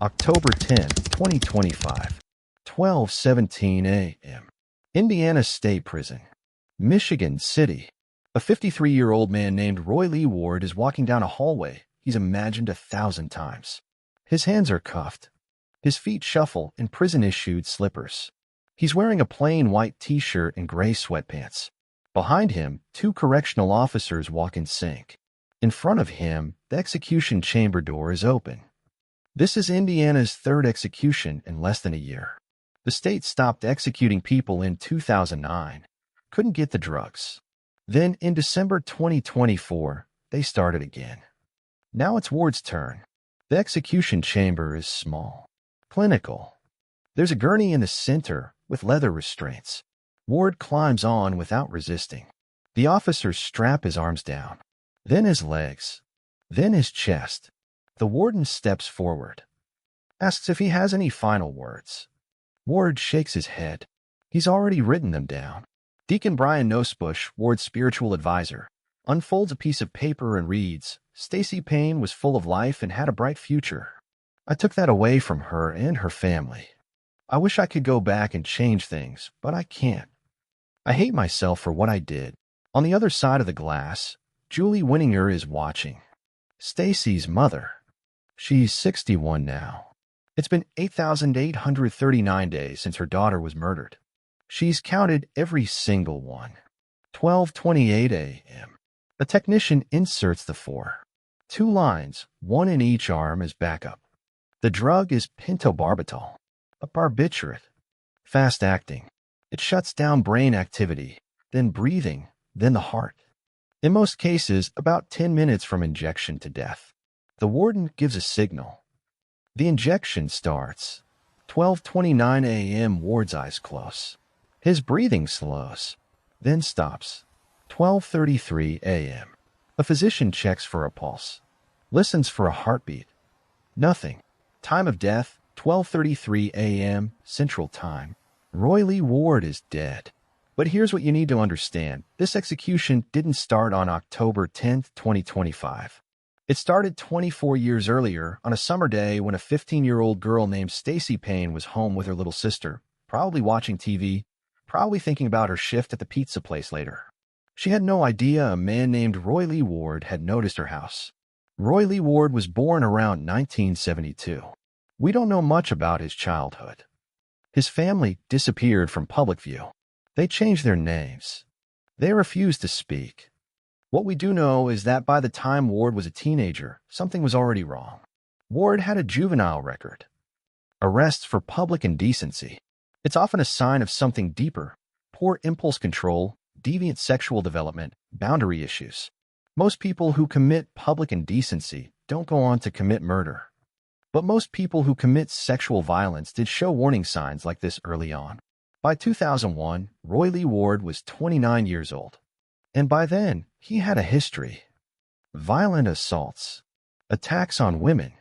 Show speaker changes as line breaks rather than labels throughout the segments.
October 10, 2025, 12:17 a.m. Indiana State Prison, Michigan City. A 53-year-old man named Roy Lee Ward is walking down a hallway he's imagined 1,000 times. His hands are cuffed. His feet shuffle in prison-issued slippers. He's wearing a plain white t-shirt and gray sweatpants. Behind him, 2 correctional officers walk in sync. In front of him, the execution chamber door is open. This is Indiana's 3rd execution in less than a year. The state stopped executing people in 2009. Couldn't get the drugs. Then, in December 2024, they started again. Now it's Ward's turn. The execution chamber is small, clinical. There's a gurney in the center with leather restraints. Ward climbs on without resisting. The officers strap his arms down, then his legs, then his chest. The warden steps forward, asks if he has any final words. Ward shakes his head. He's already written them down. Deacon Brian Nosebush, Ward's spiritual advisor, unfolds a piece of paper and reads, "Stacy Payne was full of life and had a bright future. I took that away from her and her family. I wish I could go back and change things, but I can't. I hate myself for what I did." On the other side of the glass, Julie Wininger is watching. Stacy's mother. She's 61 now. It's been 8,839 days since her daughter was murdered. She's counted every single one. 12:28 a.m. The technician inserts the 2 lines, 1 in each arm as backup. The drug is pentobarbital, a barbiturate, fast-acting. It shuts down brain activity, then breathing, then the heart. In most cases, about 10 minutes from injection to death. The warden gives a signal. The injection starts. 12:29 a.m. Ward's eyes close. His breathing slows, then stops. 12:33 a.m. A physician checks for a pulse, listens for a heartbeat. Nothing. Time of death, 12:33 a.m. Central Time. Roy Lee Ward is dead. But here's what you need to understand. This execution didn't start on October 10, 2025. It started 24 years earlier on a summer day when a 15-year-old girl named Stacy Payne was home with her little sister, probably watching TV, probably thinking about her shift at the pizza place later. She had no idea a man named Roy Lee Ward had noticed her house. Roy Lee Ward was born around 1972. We don't know much about his childhood. His family disappeared from public view. They changed their names. They refused to speak. What we do know is that by the time Ward was a teenager, something was already wrong. Ward had a juvenile record. Arrests for public indecency. It's often a sign of something deeper: poor impulse control, deviant sexual development, boundary issues. Most people who commit public indecency don't go on to commit murder. But most people who commit sexual violence did show warning signs like this early on. By 2001, Roy Lee Ward was 29 years old. And by then, he had a history. Violent assaults. Attacks on women.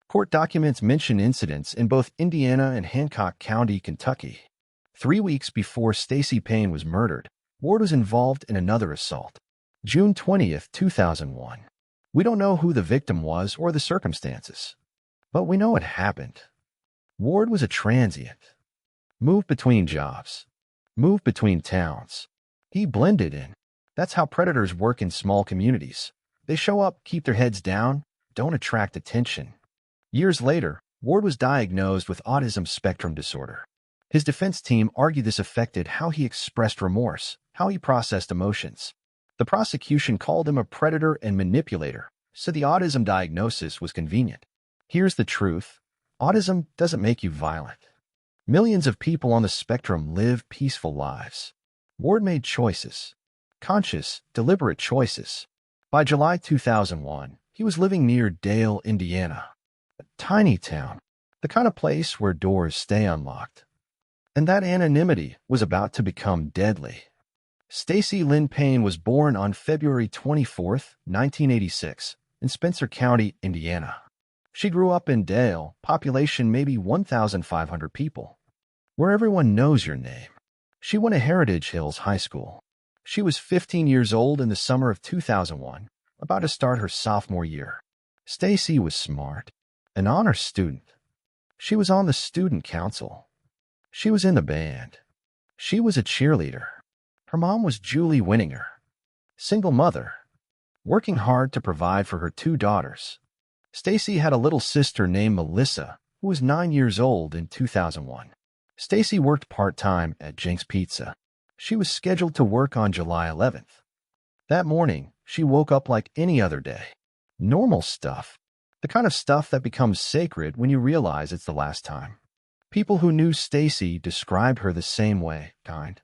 Court documents mention incidents in both Indiana and Hancock County, Kentucky. 3 weeks before Stacy Payne was murdered, Ward was involved in another assault. June 20th, 2001. We don't know who the victim was or the circumstances, but we know it happened. Ward was a transient. Moved between jobs. Moved between towns. He blended in. That's how predators work in small communities. They show up, keep their heads down, don't attract attention. Years later, Ward was diagnosed with autism spectrum disorder. His defense team argued this affected how he expressed remorse, how he processed emotions. The prosecution called him a predator and manipulator, so the autism diagnosis was convenient. Here's the truth: autism doesn't make you violent. Millions of people on the spectrum live peaceful lives. Ward made choices. Conscious, deliberate choices. By July 2001, he was living near Dale, Indiana, a tiny town, the kind of place where doors stay unlocked. And that anonymity was about to become deadly. Stacy Lynn Payne was born on February 24, 1986, in Spencer County, Indiana. She grew up in Dale, population maybe 1,500 people, where everyone knows your name. She went to Heritage Hills High School. She was 15 years old in the summer of 2001, about to start her sophomore year. Stacy was smart, an honor student. She was on the student council. She was in the band. She was a cheerleader. Her mom was Julie Wininger, single mother, working hard to provide for her 2 daughters. Stacy had a little sister named Melissa, who was 9 years old in 2001. Stacy worked part-time at Jenks Pizza. She was scheduled to work on July 11th. That morning, she woke up like any other day. Normal stuff. The kind of stuff that becomes sacred when you realize it's the last time. People who knew Stacy described her the same way, kind,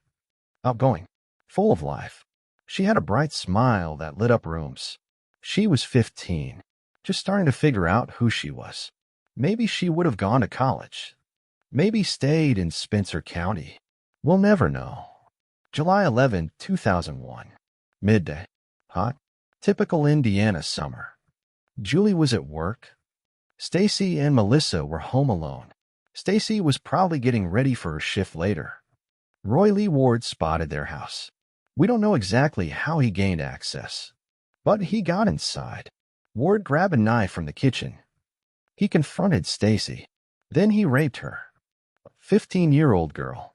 outgoing, full of life. She had a bright smile that lit up rooms. She was 15, just starting to figure out who she was. Maybe she would have gone to college. Maybe stayed in Spencer County. We'll never know. July 11, 2001. Midday. Hot. Typical Indiana summer. Julie was at work. Stacy and Melissa were home alone. Stacy was probably getting ready for her shift later. Roy Lee Ward spotted their house. We don't know exactly how he gained access, but he got inside. Ward grabbed a knife from the kitchen. He confronted Stacy. Then he raped her, a 15-year-old girl,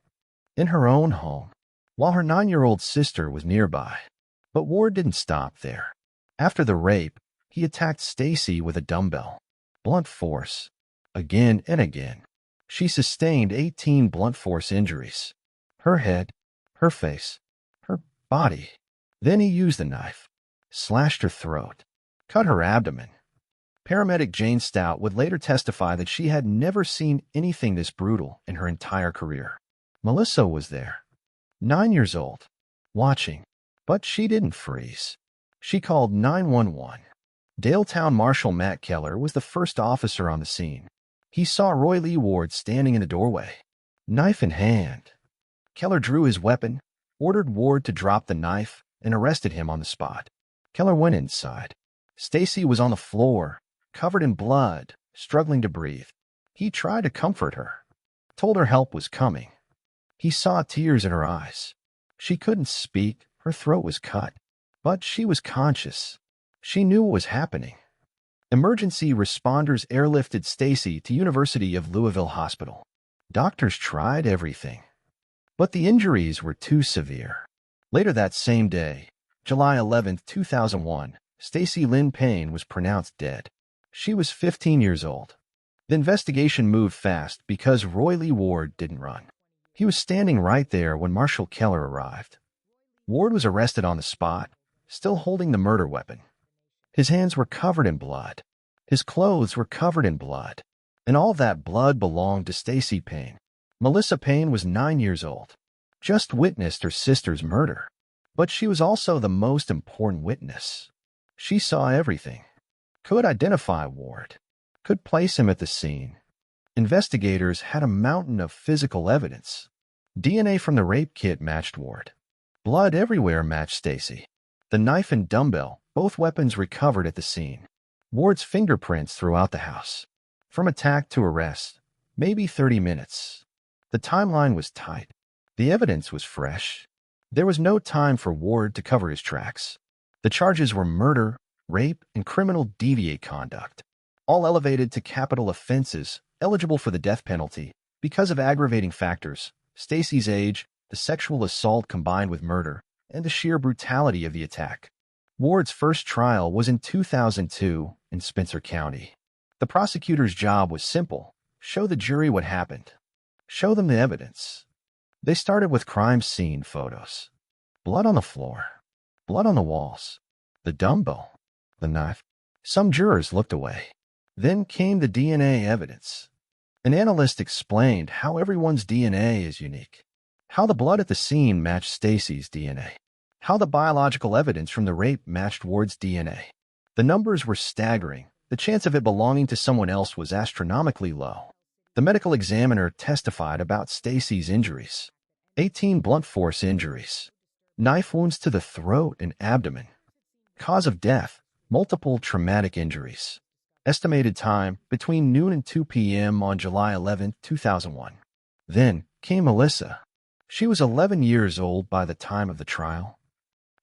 in her own home, while her 9-year-old sister was nearby. But Ward didn't stop there. After the rape, he attacked Stacy with a dumbbell. Blunt force. Again and again. She sustained 18 blunt force injuries. Her head, her face, her body. Then he used the knife, slashed her throat, cut her abdomen. Paramedic Jane Stout would later testify that she had never seen anything this brutal in her entire career. Melissa was there, 9 years old, watching, but she didn't freeze. She called 911. Daletown Marshal Matt Keller was the first officer on the scene. He saw Roy Lee Ward standing in the doorway, knife in hand. Keller drew his weapon, ordered Ward to drop the knife, and arrested him on the spot. Keller went inside. Stacy was on the floor, covered in blood, struggling to breathe. He tried to comfort her, told her help was coming. He saw tears in her eyes. She couldn't speak, her throat was cut, but she was conscious. She knew what was happening. Emergency responders airlifted Stacy to University of Louisville Hospital. Doctors tried everything, but the injuries were too severe. Later that same day, July 11, 2001, Stacy Lynn Payne was pronounced dead. She was 15 years old. The investigation moved fast because Roy Lee Ward didn't run. He was standing right there when Marshal Keller arrived. Ward was arrested on the spot, still holding the murder weapon. His hands were covered in blood. His clothes were covered in blood. And all that blood belonged to Stacy Payne. Melissa Payne was 9 years old, just witnessed her sister's murder. But she was also the most important witness. She saw everything, could identify Ward, could place him at the scene. Investigators had a mountain of physical evidence. DNA from the rape kit matched Ward. Blood everywhere matched Stacy. The knife and dumbbell, both weapons recovered at the scene. Ward's fingerprints throughout the house. From attack to arrest, maybe 30 minutes. The timeline was tight. The evidence was fresh. There was no time for Ward to cover his tracks. The charges were murder, rape, and criminal deviant conduct, all elevated to capital offenses eligible for the death penalty because of aggravating factors: Stacy's age, the sexual assault combined with murder, and the sheer brutality of the attack. Ward's first trial was in 2002 in Spencer County. The prosecutor's job was simple: show the jury what happened. Show them the evidence. They started with crime scene photos. Blood on the floor. Blood on the walls. The dumbbell. The knife. Some jurors looked away. Then came the DNA evidence. An analyst explained how everyone's DNA is unique. How the blood at the scene matched Stacy's DNA. How the biological evidence from the rape matched Ward's DNA. The numbers were staggering. The chance of it belonging to someone else was astronomically low. The medical examiner testified about Stacy's injuries. 18 blunt force injuries. Knife wounds to the throat and abdomen. Cause of death: multiple traumatic injuries. Estimated time: between noon and 2 p.m. on July 11, 2001. Then came Melissa. She was 11 years old by the time of the trial.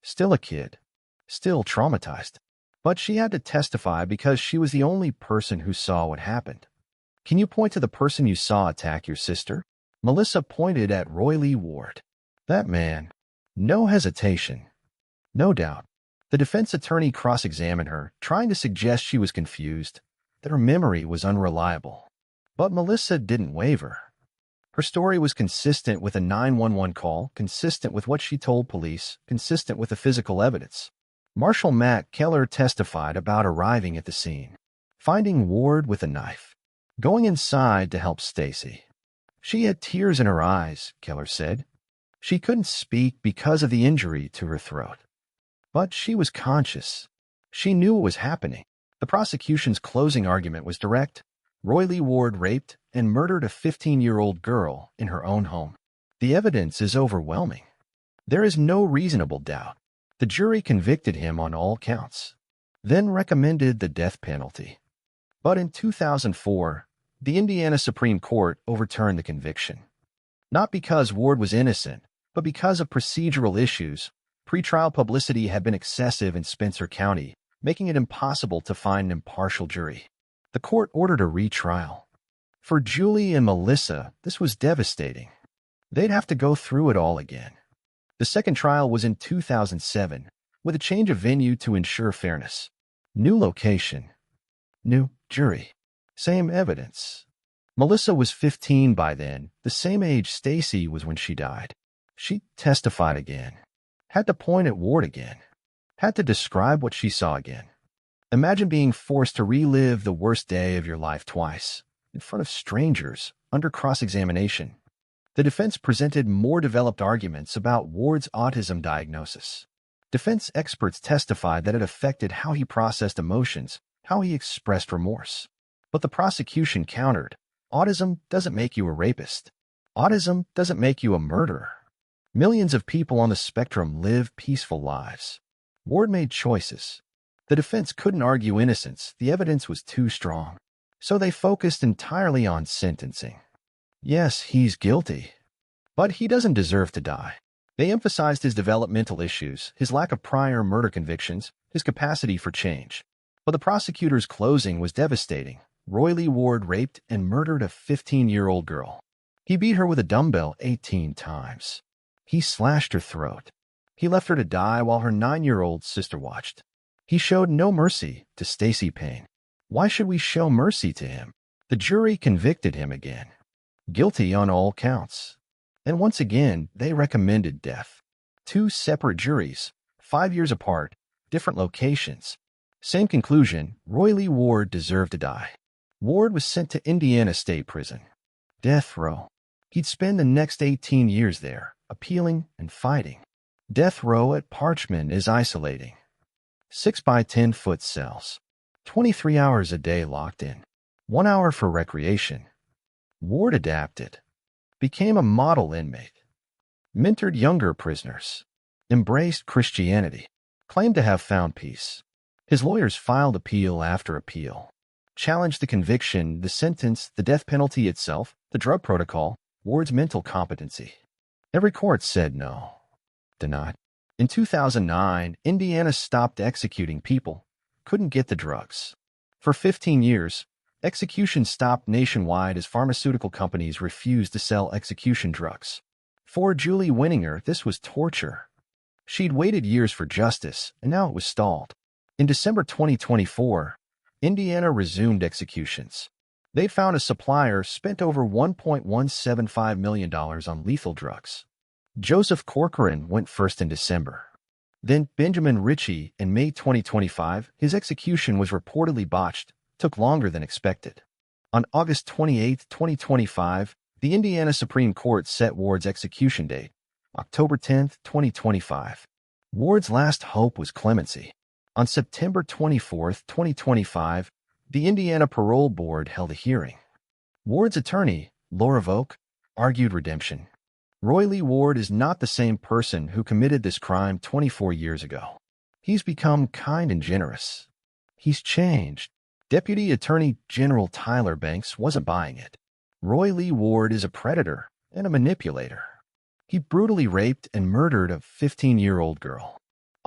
Still a kid. Still traumatized. But she had to testify because she was the only person who saw what happened. Can you point to the person you saw attack your sister? Melissa pointed at Roy Lee Ward. That man. No hesitation. No doubt. The defense attorney cross-examined her, trying to suggest she was confused, that her memory was unreliable. But Melissa didn't waver. Her story was consistent with a 911 call, consistent with what she told police, consistent with the physical evidence. Marshal Matt Keller testified about arriving at the scene, finding Ward with a knife, going inside to help Stacy. She had tears in her eyes, Keller said. She couldn't speak because of the injury to her throat. But she was conscious. She knew what was happening. The prosecution's closing argument was direct. Roy Lee Ward raped and murdered a 15-year-old girl in her own home. The evidence is overwhelming. There is no reasonable doubt. The jury convicted him on all counts, then recommended the death penalty. But in 2004, the Indiana Supreme Court overturned the conviction. Not because Ward was innocent, but because of procedural issues. Pretrial publicity had been excessive in Spencer County, making it impossible to find an impartial jury. The court ordered a retrial. For Julie and Melissa, this was devastating. They'd have to go through it all again. The second trial was in 2007, with a change of venue to ensure fairness. New location. New jury. Same evidence. Melissa was 15 by then, the same age Stacy was when she died. She testified again. Had to point at Ward again. Had to describe what she saw again. Imagine being forced to relive the worst day of your life twice, in front of strangers, under cross-examination. The defense presented more developed arguments about Ward's autism diagnosis. Defense experts testified that it affected how he processed emotions, how he expressed remorse. But the prosecution countered, autism doesn't make you a rapist. Autism doesn't make you a murderer. Millions of people on the spectrum live peaceful lives. Ward made choices. The defense couldn't argue innocence. The evidence was too strong. So they focused entirely on sentencing. Yes, he's guilty, but he doesn't deserve to die. They emphasized his developmental issues, his lack of prior murder convictions, his capacity for change. But the prosecutor's closing was devastating. Roy Lee Ward raped and murdered a 15-year-old girl. He beat her with a dumbbell 18 times. He slashed her throat. He left her to die while her 9-year-old sister watched. He showed no mercy to Stacy Payne. Why should we show mercy to him? The jury convicted him again. Guilty on all counts. And once again, they recommended death. 2 separate juries, 5 years apart, different locations. Same conclusion, Roy Lee Ward deserved to die. Ward was sent to Indiana State Prison. Death row. He'd spend the next 18 years there, appealing and fighting. Death row at Parchman is isolating. 6 by 10-foot cells. 23 hours a day locked in. 1 hour for recreation. Ward adapted. Became a model inmate. Mentored younger prisoners. Embraced Christianity. Claimed to have found peace. His lawyers filed appeal after appeal. Challenged the conviction, the sentence, the death penalty itself, the drug protocol, Ward's mental competency. Every court said no. Denied. In 2009, Indiana stopped executing people. Couldn't get the drugs. For 15 years, execution stopped nationwide as pharmaceutical companies refused to sell execution drugs. For Julie Wininger, this was torture. She'd waited years for justice, and now it was stalled. In December 2024, Indiana resumed executions. They found a supplier spent over $1.175 million on lethal drugs. Joseph Corcoran went first in December. Then Benjamin Ritchie in May 2025. His execution was reportedly botched, took longer than expected. On August 28, 2025, the Indiana Supreme Court set Ward's execution date, October 10, 2025. Ward's last hope was clemency. On September 24, 2025, the Indiana Parole Board held a hearing. Ward's attorney, Laura Volk, argued redemption. Roy Lee Ward is not the same person who committed this crime 24 years ago. He's become kind and generous. He's changed. Deputy Attorney General Tyler Banks wasn't buying it. Roy Lee Ward is a predator and a manipulator. He brutally raped and murdered a 15-year-old girl.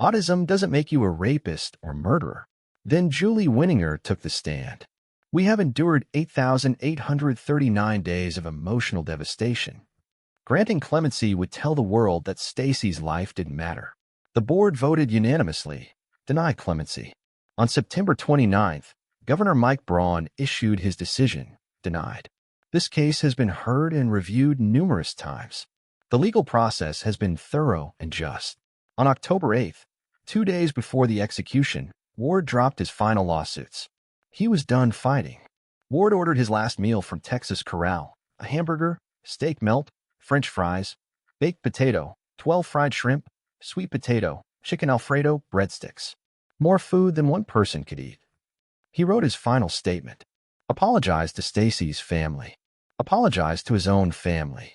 Autism doesn't make you a rapist or murderer. Then Julie Wininger took the stand. We have endured 8,839 days of emotional devastation. Granting clemency would tell the world that Stacy's life didn't matter. The board voted unanimously, deny clemency. On September 29th, Governor Mike Braun issued his decision, denied. This case has been heard and reviewed numerous times. The legal process has been thorough and just. On October 8th, 2 days before the execution, Ward dropped his final lawsuits. He was done fighting. Ward ordered his last meal from Texas Corral, a hamburger, steak melt, French fries, baked potato, 12 fried shrimp, sweet potato, chicken Alfredo, breadsticks. More food than one person could eat. He wrote his final statement. Apologized to Stacy's family. Apologized to his own family.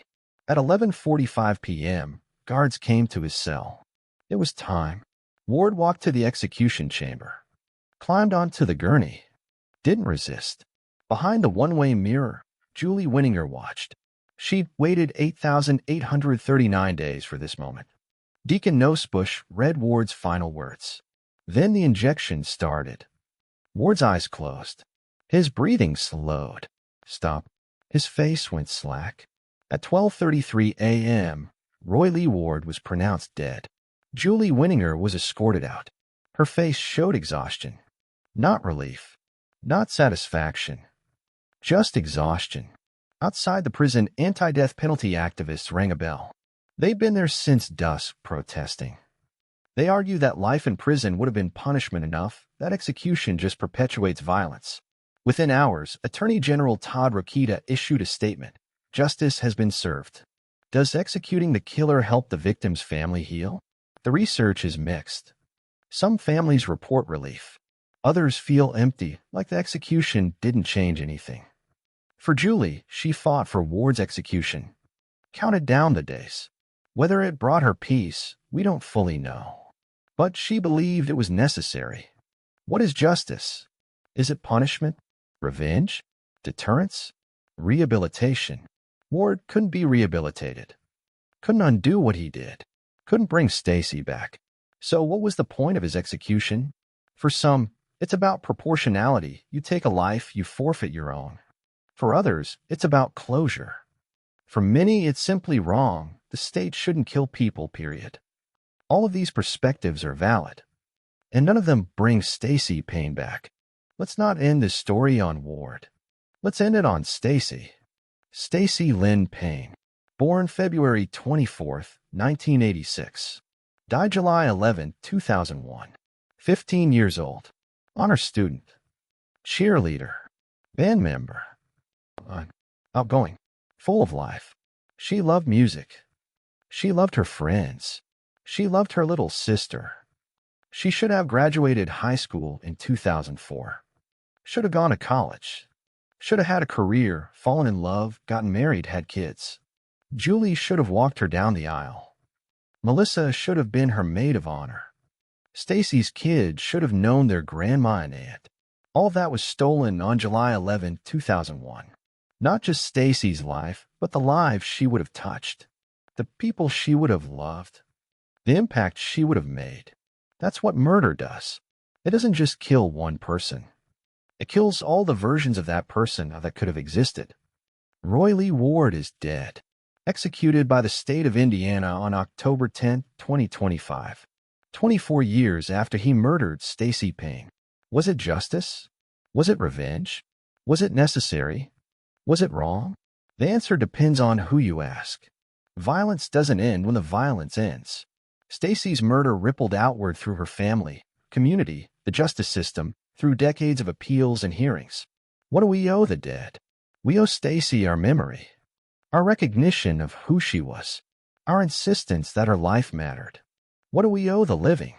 At 11:45 p.m., guards came to his cell. It was time. Ward walked to the execution chamber. Climbed onto the gurney. Didn't resist. Behind the one-way mirror, Julie Wininger watched. She'd waited 8,839 days for this moment. Deacon Nosebush read Ward's final words. Then the injection started. Ward's eyes closed. His breathing slowed. Stop. His face went slack. At 12:33 a.m., Roy Lee Ward was pronounced dead. Julie Wininger was escorted out. Her face showed exhaustion. Not relief. Not satisfaction. Just exhaustion. Outside the prison, anti-death penalty activists rang a bell. They'd been there since dusk, protesting. They argue that life in prison would have been punishment enough, that execution just perpetuates violence. Within hours, Attorney General Todd Rokita issued a statement. Justice has been served. Does executing the killer help the victim's family heal? The research is mixed. Some families report relief. Others feel empty, like the execution didn't change anything. For Julie, she fought for Ward's execution. Counted down the days. Whether it brought her peace, we don't fully know. But she believed it was necessary. What is justice? Is it punishment? Revenge? Deterrence? Rehabilitation? Ward couldn't be rehabilitated. Couldn't undo what he did. Couldn't bring Stacy back. So what was the point of his execution? For some, it's about proportionality. You take a life, you forfeit your own. For others, it's about closure. For many, it's simply wrong. The state shouldn't kill people, period. All of these perspectives are valid. And none of them bring Stacy Payne back. Let's not end this story on Ward. Let's end it on Stacy. Stacy Lynn Payne. Born February 24th, 1986. Died July 11, 2001. 15 years old. Honor student. Cheerleader. Band member. Outgoing. Full of life. She loved music. She loved her friends. She loved her little sister. She should have graduated high school in 2004. Should have gone to college. Should have had a career, fallen in love, gotten married, had kids. Julie should have walked her down the aisle. Melissa should have been her maid of honor. Stacy's kids should have known their grandma and aunt. All that was stolen on July 11, 2001. Not just Stacy's life, but the lives she would have touched. The people she would have loved. The impact she would have made. That's what murder does. It doesn't just kill one person. It kills all the versions of that person that could have existed. Roy Lee Ward is dead. Executed by the state of Indiana on October 10, 2025. 24 years after he murdered Stacy Payne. Was it justice? Was it revenge? Was it necessary? Was it wrong? The answer depends on who you ask. Violence doesn't end when the violence ends. Stacy's murder rippled outward through her family, community, the justice system, through decades of appeals and hearings. What do we owe the dead? We owe Stacy our memory, our recognition of who she was, our insistence that her life mattered. What do we owe the living?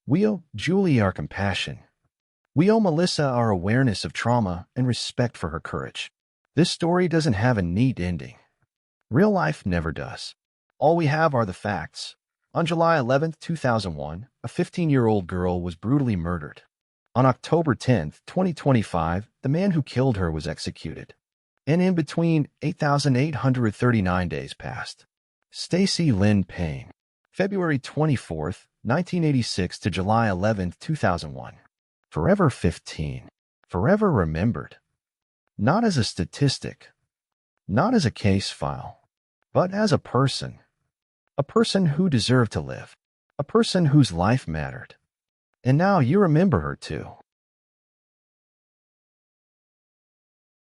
We owe Julie our compassion. We owe Melissa our awareness of trauma and respect for her courage. This story doesn't have a neat ending. Real life never does. All we have are the facts. On July 11, 2001, a 15-year-old girl was brutally murdered. On October 10, 2025, the man who killed her was executed. And in between, 8,839 days passed. Stacy Lynn Payne. February 24, 1986 to July 11, 2001. Forever 15. Forever remembered. Not as a statistic, not as a case file, but as a person. A person who deserved to live. A person whose life mattered. And now you remember her too.